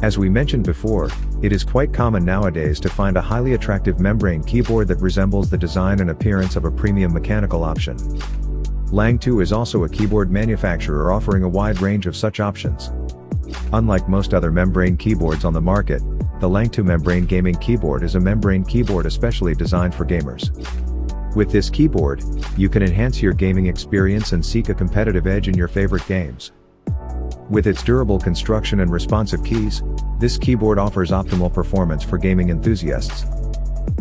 As we mentioned before, it is quite common nowadays to find a highly attractive membrane keyboard that resembles the design and appearance of a premium mechanical option. LANGTU is also a keyboard manufacturer offering a wide range of such options. Unlike most other membrane keyboards on the market, the LANGTU Membrane Gaming Keyboard is a membrane keyboard especially designed for gamers. With this keyboard, you can enhance your gaming experience and seek a competitive edge in your favorite games. With its durable construction and responsive keys, this keyboard offers optimal performance for gaming enthusiasts.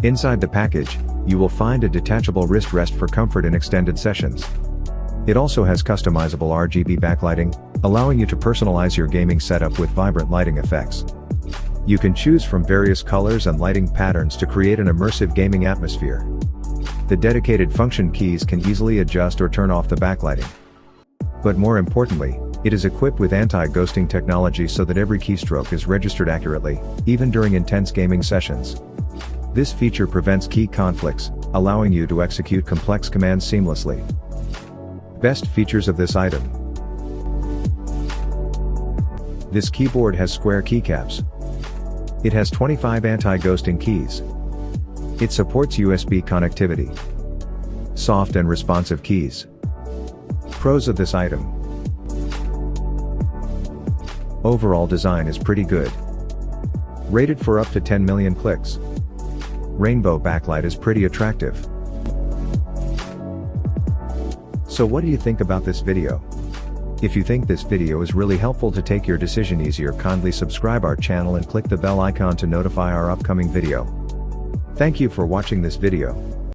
Inside the package, you will find a detachable wrist rest for comfort in extended sessions. It also has customizable RGB backlighting, allowing you to personalize your gaming setup with vibrant lighting effects. You can choose from various colors and lighting patterns to create an immersive gaming atmosphere. The dedicated function keys can easily adjust or turn off the backlighting. But more importantly, it is equipped with anti-ghosting technology so that every keystroke is registered accurately, even during intense gaming sessions. This feature prevents key conflicts, allowing you to execute complex commands seamlessly. Best features of this item. This keyboard has square keycaps. It has 25 anti-ghosting keys. It supports USB connectivity. Soft and responsive keys. Pros of this item. Overall design is pretty good. Rated for up to 10 million clicks. Rainbow backlight is pretty attractive. So what do you think about this video? If you think this video is really helpful to take your decision easier, kindly subscribe our channel and click the bell icon to notify our upcoming video. Thank you for watching this video.